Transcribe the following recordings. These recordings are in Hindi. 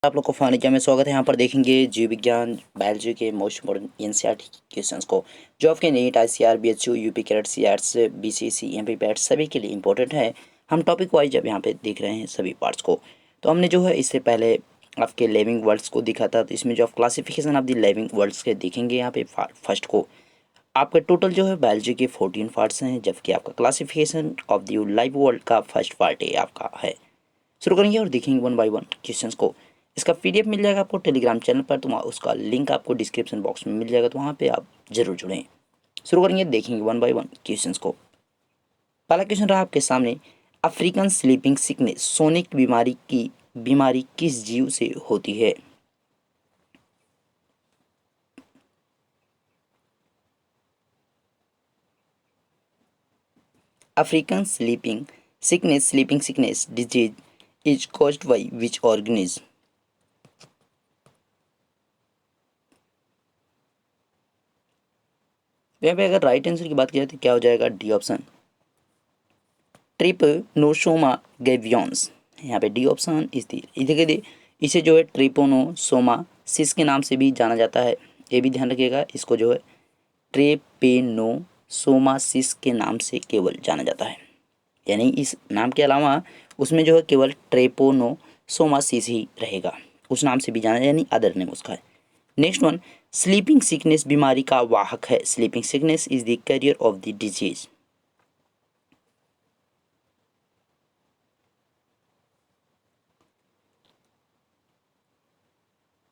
आप लोग को फानिका में स्वागत है। यहाँ पर देखेंगे जीव विज्ञान बायोलॉजी के मोस्ट इम्पोर्टेंट एनसीईआरटी क्वेश्चंस को, जो आपके NEET, ICR, BHU, UP cadet, सीआरट्स, बीसीसी, एमपी पैट सभी के लिए इंपॉर्टेंट है। हम टॉपिक वाइज जब यहाँ पे देख रहे हैं सभी पार्ट्स को, तो हमने जो है इससे पहले आपके लिविंग वर्ड्स को दिखा था। तो इसमें जो आप classification of the living words के देखेंगे यहाँ पे फर्स्ट को आपका टोटल जो है बायोलॉजी के 14 पार्ट्स हैं, जबकि आपका classification of the live world का फर्स्ट पार्ट है आपका है। शुरू करेंगे और देखेंगे वन बाय वन क्वेश्चंस को। इसका पीडीएफ मिल जाएगा आपको टेलीग्राम चैनल पर, तो उसका लिंक आपको डिस्क्रिप्शन बॉक्स में मिल जाएगा, तो वहाँ पे आप जरूर जुड़ें। शुरू करेंगे, देखेंगे वन बाय वन क्वेश्चंस को। पहला क्वेश्चन रहा आपके सामने, अफ्रीकन स्लीपिंग सिकनेस सोने की बीमारी किस जीव से होती है? African sleeping sickness disease is caused by which organism? यहाँ पे अगर राइट आंसर की बात की जाए तो क्या हो जाएगा? D option, trypanosoma gambiense. यहाँ पे डी ऑप्शन इस दी। देखिए इसे जो है ट्रिपोनोसोमासिस के नाम से भी जाना जाता है, ये भी ध्यान रखिएगा। इसको जो है ट्रिपेनोसोमासिस के नाम से केवल जाना जाता है, यानी इस नाम के अलावा उसमें जो है केवल ट्रेपोनोसोमासिस ही रहेगा, उस नाम से भी जाना, यानी अदर नेम उसका है। नेक्स्ट वन, स्लीपिंग सिकनेस बीमारी का वाहक है। Sleeping sickness is the carrier of the disease.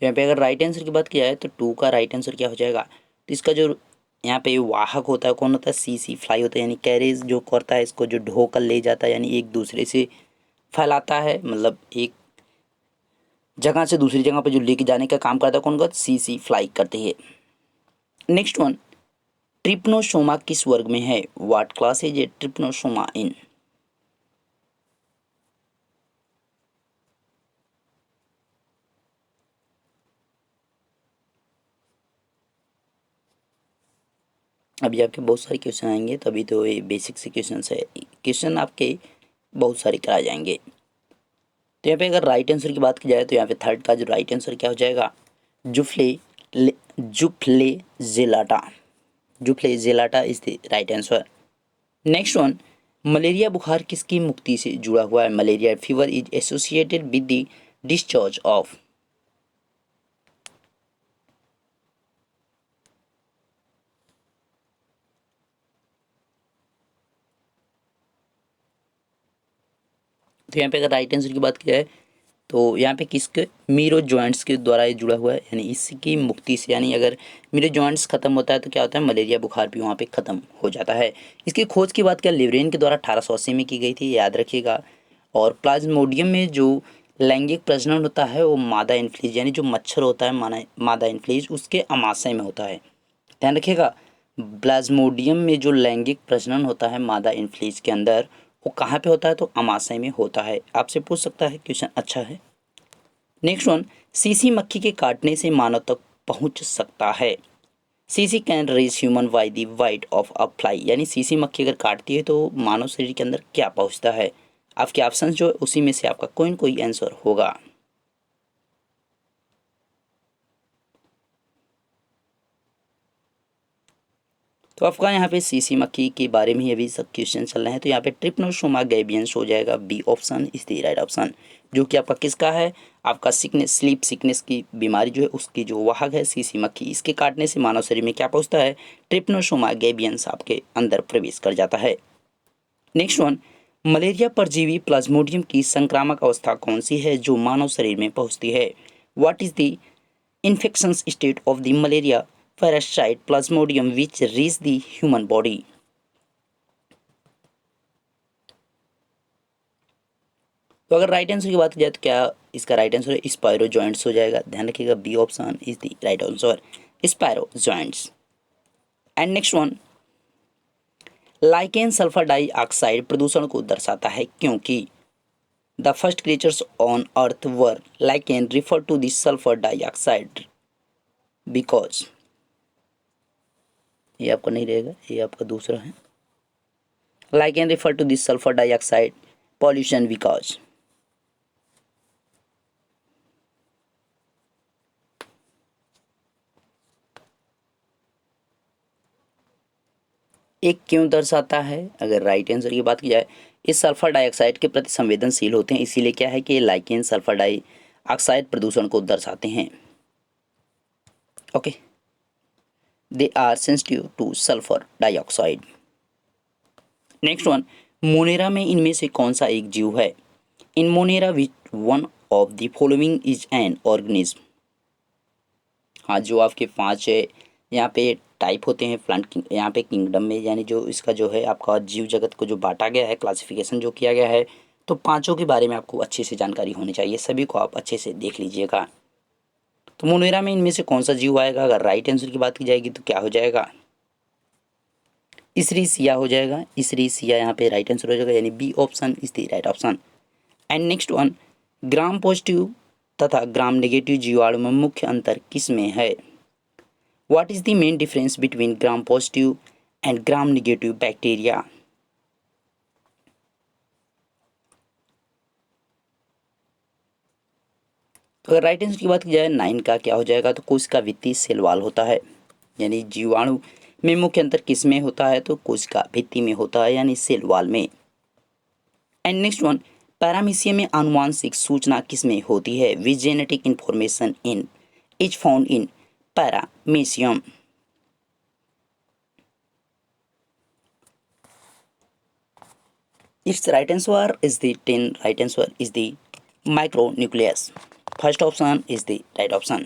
यहाँ पे अगर राइट आंसर की बात की जाए तो 2 का राइट आंसर क्या हो जाएगा? तो इसका जो यहाँ पे वाहक होता है कौन होता है? सी फ्लाई होता है, यानी कैरेज जो करता है, इसको जो ढोकर ले जाता है, यानी एक दूसरे से फैलाता है, मतलब एक जगह से दूसरी जगह पे जो लेके जाने का काम करता है, कौन करता? सी फ्लाई करती है। नेक्स्ट वन, ट्रिप्नोसोमा किस वर्ग में है? What class is a trypanosoma in? अभी आपके बहुत सारे क्वेश्चन आएंगे, तभी तो ये बेसिक से क्वेश्चन है, क्वेश्चन आपके बहुत सारे कराए जाएंगे। तो यहाँ पे अगर राइट आंसर की बात की जाए तो यहाँ पे थर्ड का जो राइट आंसर क्या हो जाएगा? Zooflagellata zooflagellata. Zooflagellata is the right answer. Next one, malaria बुखार किसकी मुक्ति से जुड़ा हुआ है? Malaria fever is associated with the discharge of. तो यहाँ पे अगर राइट आंसर की बात की जाए तो यहाँ पे किसके? मीरो जॉइंट्स के द्वारा ये जुड़ा हुआ है, यानी इसकी मुक्ति से, यानी अगर मीरो जॉइंट्स खत्म होता है तो क्या होता है? मलेरिया बुखार भी वहाँ पे खत्म हो जाता है। इसकी खोज की बात क्या लिवरेन के द्वारा 1880 में की गई थी, याद रखिएगा। और प्लाज्मोडियम में जो लैंगिक प्रजनन होता है वो मादा इनफ्लीज, यानी जो मच्छर होता है मादा इनफ्लीज, उसके अमाशय में होता है, ध्यान रखिएगा। प्लाज्मोडियम में जो लैंगिक प्रजनन होता है मादा इनफ्लीज के अंदर, वो कहाँ पे होता है? तो अमाशय में होता है। आपसे पूछ सकता है क्वेश्चन, अच्छा है। नेक्स्ट वन, सीसी मक्खी के काटने से मानव तक पहुंच सकता है। CC can reach human by the white of a fly, यानी सीसी मक्खी अगर काटती है तो मानव शरीर के अंदर क्या पहुंचता है? आपके ऑप्शन जो है उसी में से आपका कोई न कोई आंसर होगा। तो आपका यहाँ पे सीसी मक्खी के बारे में अभी सब क्वेश्चन चल रहे हैं, तो यहाँ पे ट्रिप्नोसोमा गैबियंस हो जाएगा, B option is the right option, जो कि आपका किसका है? आपका सिकनेस, स्लीप सिकनेस की बीमारी जो है उसकी जो वाहक है सीसी मक्खी, इसके काटने से मानव शरीर में क्या पहुँचता है? ट्रिप्नोसोमा गैबियंस आपके अंदर प्रवेश कर जाता है। नेक्स्ट वन, मलेरिया परजीवी प्लाज्मोडियम की संक्रामक अवस्था कौन सी है जो मानव शरीर में पहुँचती है? What is the infection state of the malaria parasite plasmodium which reach the human body? तो अगर राइट आंसर की बात की जाए तो क्या इसका राइट आंसर है? स्पायरो जॉइंट्स हो जाएगा, ध्यान रखिएगा, B option is the right answer, sporozoites. And next one, lichen sulphur dioxide प्रदूषण को दर्शाता है क्योंकि the first creatures on earth were lichen refer to the sulphur dioxide because. ये आपका नहीं रहेगा, ये आपका दूसरा है। Lichen refer to this sulfur dioxide pollution because। एक क्यों दर्शाता है? अगर राइट आंसर की बात की जाए, ये सल्फर डाइऑक्साइड के प्रति संवेदनशील होते हैं, इसीलिए क्या है कि लाइकेन सल्फर डाइऑक्साइड प्रदूषण को दर्शाते हैं। Okay, they are sensitive to sulphur dioxide. Next one, monera में इनमें से कौन सा एक जीव है? In monera which one of the following is an organism. हाँ, जो आपके 5 यहाँ पे टाइप होते हैं प्लांट यहाँ पे किंगडम में, यानी जो इसका जो है आपका जीव जगत को जो बांटा गया है, क्लासिफिकेशन जो किया गया है, तो पांचों के बारे में आपको अच्छे से जानकारी होनी चाहिए, सभी को आप अच्छे से देख लीजिएगा। तो मोनेरा में इनमें से कौन सा जीव आएगा? अगर राइट आंसर की बात की जाएगी तो क्या हो जाएगा? इसरीसिया हो जाएगा। इसरीसिया यहाँ पे राइट आंसर हो जाएगा, यानी B option is the right option. And next one, gram positive तथा ग्राम नेगेटिव जीवाणु में मुख्य अंतर किस में है? What is the main difference between gram positive and gram negative bacteria? तो अगर राइट आंसर की बात की जाए 9 का क्या हो जाएगा? तो कोशिका भित्ति सेल वाल होता है, यानी जीवाणु में मुख्य अंतर किस में होता है? तो कोशिका भित्ति में होता है, यानी सेल वाल में। एंड नेक्स्ट वन, पैरामीशियम में आनुवांशिक सूचना किस में होती है? Which genetic information in is found in paramecium? Its right answer is the 10 right answer is the micronucleus. First option is the right option,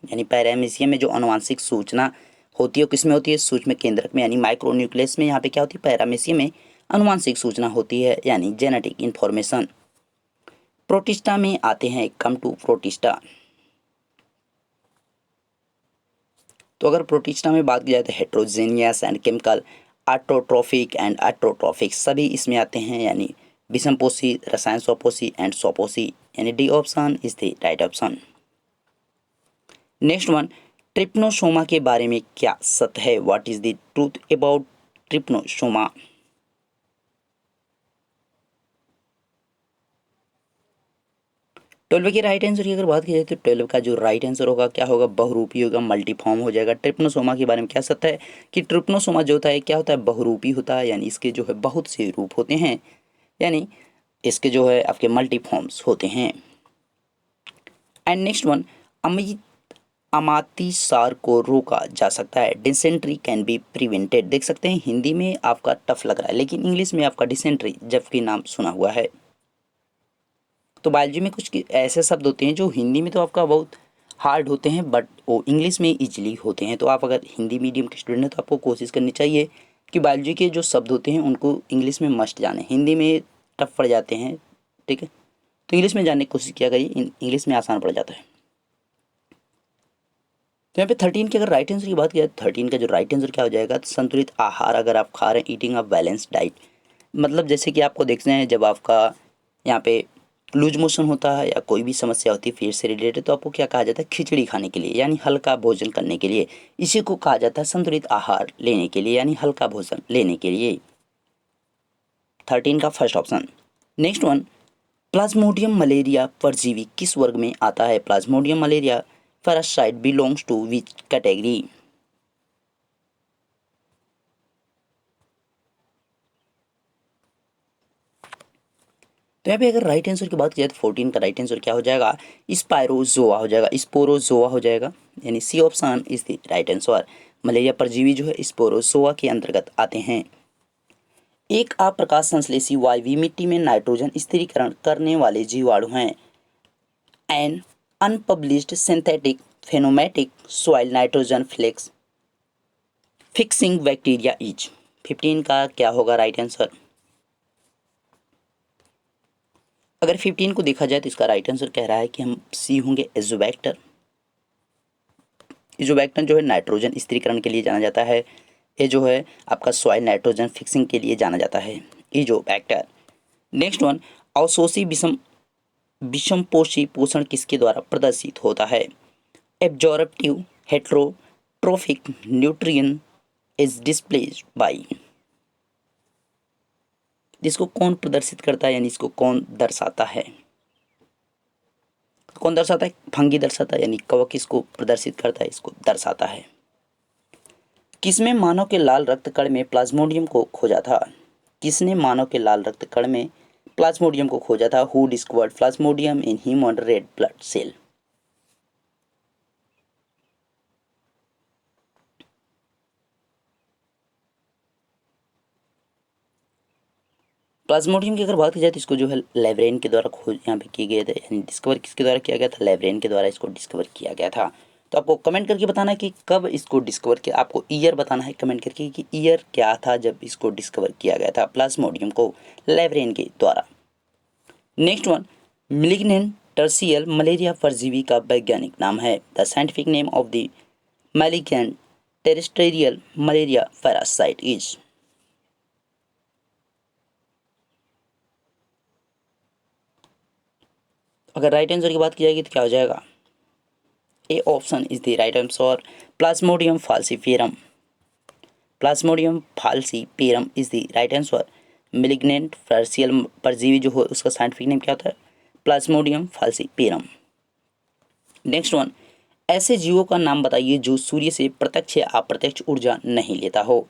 यानी पैरामीशियम में जो आनुवांशिक सूचना होती है किस में होती है? सूक्ष्म केंद्रक में, यानी माइक्रोन्यूक्लियस में यहाँ पे क्या होती है? पैरामीशियम में आनुवांशिक सूचना होती है, यानी जेनेटिक इंफॉर्मेशन। प्रोटिस्टा में आते हैं, कम टू प्रोटिस्टा। तो अगर प्रोटिस्टा में बात की जाए तो heterogeneous and chemical, autotrophic and heterotrophic सभी इसमें आते हैं, यानी विषमपोषी, रसायन स्वपोषी एंड स्वपोषी, यानी D option is the right option. Next one, trypanosoma के बारे में क्या सत्य है? What is the truth about trypanosoma? 12 के राइट आंसर की अगर बात की जाए तो 12 का जो राइट आंसर होगा क्या होगा? बहुरूपी होगा, मल्टीफॉर्म हो जाएगा। ट्रिप्नोसोमा के बारे में क्या सत्य है कि ट्रिप्नोसोमा जो होता है क्या होता है? बहुरूपी होता है, यानी इसके जो है बहुत से रूप होते हैं, यानी इसके जो है आपके मल्टीफॉर्म्स होते हैं। एंड नेक्स्ट वन, अमित अमातिसार को रोका जा सकता है। Dysentery can be prevented. देख सकते हैं हिंदी में आपका टफ लग रहा है, लेकिन इंग्लिश में आपका डिसेंट्री जबकि नाम सुना हुआ है। तो बायोलॉजी में कुछ ऐसे शब्द होते हैं जो हिंदी में तो आपका बहुत हार्ड होते हैं, बट वो इंग्लिश में इजीली होते हैं। तो आप अगर हिंदी मीडियम के स्टूडेंट हैं तो आपको कोशिश करनी चाहिए कि बायोलॉजी के जो शब्द होते हैं उनको इंग्लिश में मस्ट जाने, हिंदी में टफ पड़ जाते हैं, ठीक है? तो इंग्लिश में जानने की कोशिश किया करिए, इंग्लिश में आसान पड़ जाता है। तो यहाँ पे 13 की अगर राइट आंसर की बात की जाए, 13 का जो राइट आंसर क्या हो जाएगा? संतुलित आहार अगर आप खा रहे हैं, ईटिंग अ बैलेंस डाइट, मतलब जैसे कि आपको देखते हैं जब आपका यहाँ पे लूज मोशन होता है या कोई भी समस्या होती है पेट से रिलेटेड, तो आपको क्या कहा जाता है? खिचड़ी खाने के लिए, यानी हल्का भोजन करने के लिए। इसी को कहा जाता है संतुलित आहार लेने के लिए, यानी हल्का भोजन लेने के लिए। 13 का first option. Next one, plasmodium malaria परजीवी किस वर्ग में आता है? Plasmodium malaria parasite belongs to which category? तो यहाँ पे अगर राइट आंसर की बात की जाए तो 14 का राइट आंसर क्या हो जाएगा? स्पायरोजोआ हो जाएगा, स्पोरोजोआ हो जाएगा, यानी C option is the right answer. Malaria परजीवी जो है स्पोरोजोआ के अंतर्गत आते हैं। एक अप्रकाश संश्लेषी वायवी मिट्टी में नाइट्रोजन स्थिरीकरण करने वाले जीवाणु हैं। एन अनपब्लिश्ड सिंथेटिक फेनोमेटिक soil nitrogen flex fixing bacteria is. 15 का क्या होगा राइट आंसर? अगर 15 को देखा जाए तो इसका राइट आंसर कह रहा है कि हम सी होंगे, एजोबैक्टर। इजोबैक्टर जो है नाइट्रोजन स्थिरीकरण के लिए जाना जाता है, ये जो है आपका सॉइल नाइट्रोजन फिक्सिंग के लिए जाना जाता है, इजोबैक्टर। नेक्स्ट वन, अवशोषी विषमपोषी पोषण किसके द्वारा प्रदर्शित होता है? Absorptive heterotrophic nutrient is displaced by. जिसको कौन प्रदर्शित करता है, यानी इसको कौन दर्शाता है? कौन दर्शाता है? फंगी दर्शाता है, यानी कवक इसको प्रदर्शित करता है, इसको दर्शाता है। किसमें मानव के लाल रक्त कण में प्लाज्मोडियम को खोजा था? किसने मानव के लाल रक्त कण में प्लाज्मोडियम को खोजा था? Who discovered plasmodium in human red blood cell? Plasmodium की अगर बात की जाए तो इसको जो है लेवरेन के द्वारा खोज यहाँ पे किए गए थे, यानी डिस्कवर किसके द्वारा किया गया था? लेवरेन के द्वारा इसको डिस्कवर किया गया था। तो आपको कमेंट करके बताना है कि कब इसको डिस्कवर किया, आपको ईयर बताना है कमेंट करके कि ईयर क्या था जब इसको डिस्कवर किया गया था प्लाज्मोडियम को लेवरेन के द्वारा। Next one, malignant tertian malaria परजीवी का वैज्ञानिक नाम है। The scientific name of the malignant terrestrial malaria parasite is. अगर राइट आंसर की बात की जाएगी तो क्या हो जाएगा? A option is the right answer, plasmodium falciparum. Plasmodium falciparum is the right answer. Malignant tertian परजीवी जो हो उसका साइंटिफिक नेम क्या होता है? Plasmodium falciparum. नेक्स्ट वन, ऐसे जीवों का नाम बताइए जो सूर्य से प्रत्यक्ष या अप्रत्यक्ष ऊर्जा नहीं लेता हो।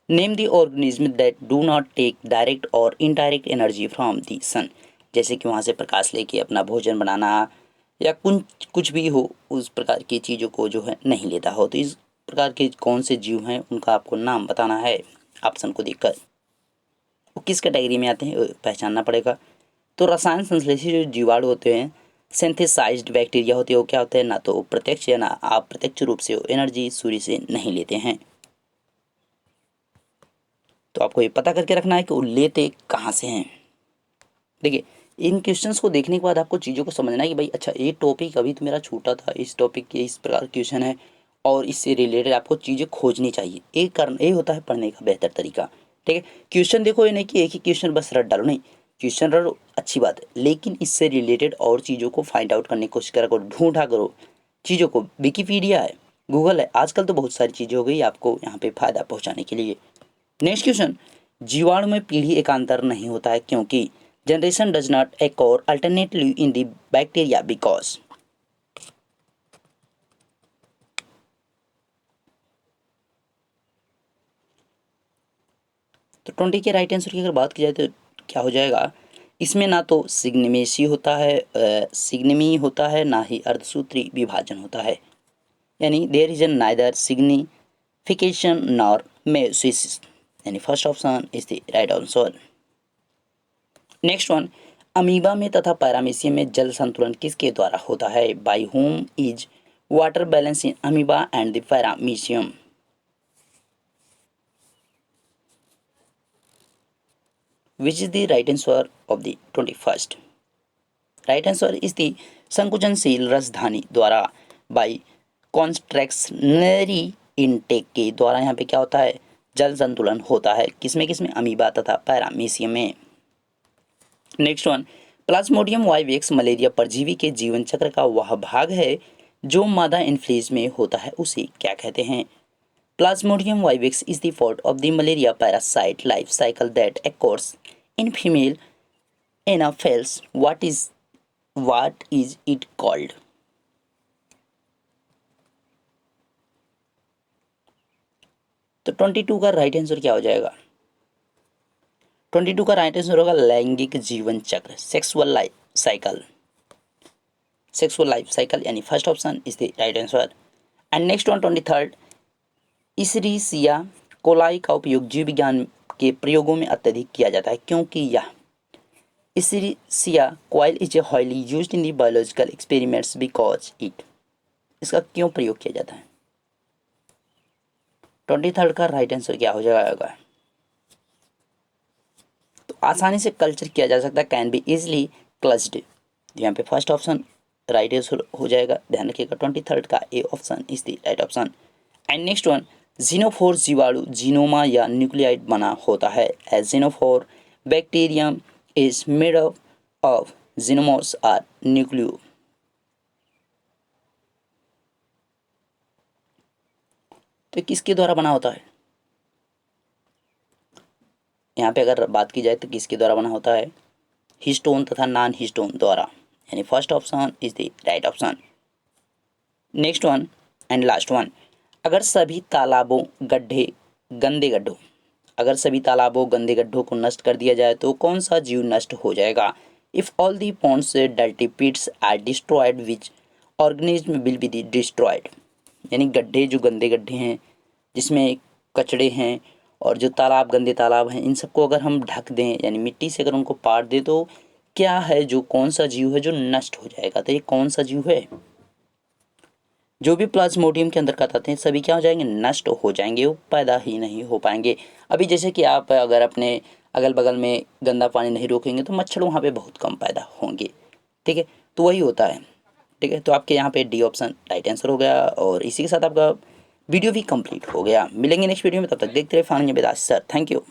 Name the organism that do not take direct or indirect energy from the sun. जैसे कि वहाँ से प्रकाश लेके अपना भोजन बनाना या कुछ कुछ भी हो, उस प्रकार की चीज़ों को जो है नहीं लेता हो। तो इस प्रकार के कौन से जीव हैं उनका आपको नाम बताना है ऑप्शन को देखकर। वो किस कैटेगरी में आते हैं पहचानना पड़ेगा। तो रसायन संश्लेषी जो जीवाणु होते हैं, सिंथेसाइज्ड बैक्टीरिया होते हैं, वो क्या होते हैं? ना तो प्रत्यक्ष या ना अप्रत्यक्ष रूप से एनर्जी सूर्य से नहीं लेते हैं। तो आपको ये पता करके रखना है कि वो लेते कहाँ से हैं। देखिए, इन क्वेश्चंस को देखने के बाद आपको चीज़ों को समझना है कि भाई अच्छा ये टॉपिक अभी तो मेरा छूटा था, इस टॉपिक के इस प्रकार क्वेश्चन है और इससे रिलेटेड आपको चीज़ें खोजनी चाहिए। ये होता है पढ़ने का बेहतर तरीका। ठीक है, क्वेश्चन देखो, ये नहीं कि एक ही क्वेश्चन बस रट डालो, नहीं, क्वेश्चन रटो अच्छी बात है, लेकिन इससे रिलेटेड और चीज़ों को फाइंड आउट करने की कोशिश करा करो, ढूंढा करो चीज़ों को। विकिपीडिया है, गूगल है, आजकल तो बहुत सारी चीज़ें हो गई आपको यहाँ पे फ़ायदा पहुँचाने के लिए। नेक्स्ट क्वेश्चन, जीवाणु में पीढ़ी एकांतर नहीं होता है क्योंकि generation does not occur alternately in the bacteria because। तो 20 के राइट आंसर की अगर बात की जाए तो क्या हो जाएगा? इसमें ना तो सिग्निमेसी होता है, सिग्निमी होता है, ना ही अर्धसूत्री विभाजन होता है, यानी there is neither signification nor meiosis, यानी first option is the right answer. Next one, amoeba में तथा पैरामीशियम में जल संतुलन किसके द्वारा होता है? By home is water balance in amoeba and the paramecium. Which is the right answer of the 21st? Right answer is the संकुचनशील रसधानी द्वारा, बाय कॉन्ट्रैक्शनरी इनटेक के द्वारा यहाँ पे क्या होता है? जल संतुलन होता है। किसमें किसमें? अमीबा तथा पैरामीशियम में। Next one, Plasmodium vivax malaria परजीवी के जीवन चक्र का वह भाग है जो मादा इनफ्लूएंजा में होता है, उसे क्या कहते हैं? Plasmodium vivax is the part of the malaria parasite life cycle that occurs in female anopheles. What is it called? तो 22 का राइट आंसर क्या हो जाएगा? 22 का राइट आंसर होगा लैंगिक जीवन चक्र, sexual life cycle. Sexual life cycle यानी first option is the right answer. And next one 23rd, escherichia coli का उपयोग जीव विज्ञान के प्रयोगों में अत्यधिक किया जाता है क्योंकि यह escherichia coli is highly used in the biological experiments because it. इसका क्यों प्रयोग किया जाता है? 23rd का राइट आंसर क्या हो जाएगा? तो आसानी से कल्चर किया जा सकता है, कैन बी इजिली क्लच्ड। यहाँ पे फर्स्ट ऑप्शन राइट आंसर हो जाएगा, ध्यान रखिएगा 23rd का A option is the right option. And next one, genophore जीवाणु जीनोमा या न्यूक्लियाइड बना होता है, as genophore bacterium is made up of genomes are nucleoid. तो किसके द्वारा बना होता है? यहाँ पे अगर बात की जाए तो किसके द्वारा बना होता है? हिस्टोन तथा नॉन हिस्टोन द्वारा, यानी first option is the right option. Next one and last one, अगर सभी तालाबों गड्ढे गंदे गड्ढों अगर सभी तालाबों गंदे गड्ढों को नष्ट कर दिया जाए तो कौन सा जीव नष्ट हो जाएगा? If all the ponds dirty pits are destroyed which organism will be destroyed. यानी गड्ढे जो गंदे गड्ढे हैं जिसमें कचड़े हैं और जो तालाब गंदे तालाब हैं इन सबको अगर हम ढक दें यानी मिट्टी से अगर उनको पाट दें तो क्या है जो कौन सा जीव है जो नष्ट हो जाएगा? तो ये कौन सा जीव है? जो भी प्लाज्मोडियम के अंदर आते हैं सभी क्या हो जाएंगे? नष्ट हो जाएंगे, वो पैदा ही नहीं हो पाएंगे। अभी जैसे कि आप अगर अपने अगल बगल में गंदा पानी नहीं रोकेंगे तो मच्छर वहाँ पे बहुत कम पैदा होंगे। ठीक है, तो वही होता है। ठीक है, तो आपके यहाँ पे डी ऑप्शन राइट आंसर हो गया और इसी के साथ आपका वीडियो भी कंप्लीट हो गया। मिलेंगे नेक्स्ट वीडियो में, तब तक देखते रहे फान सर। Thank you.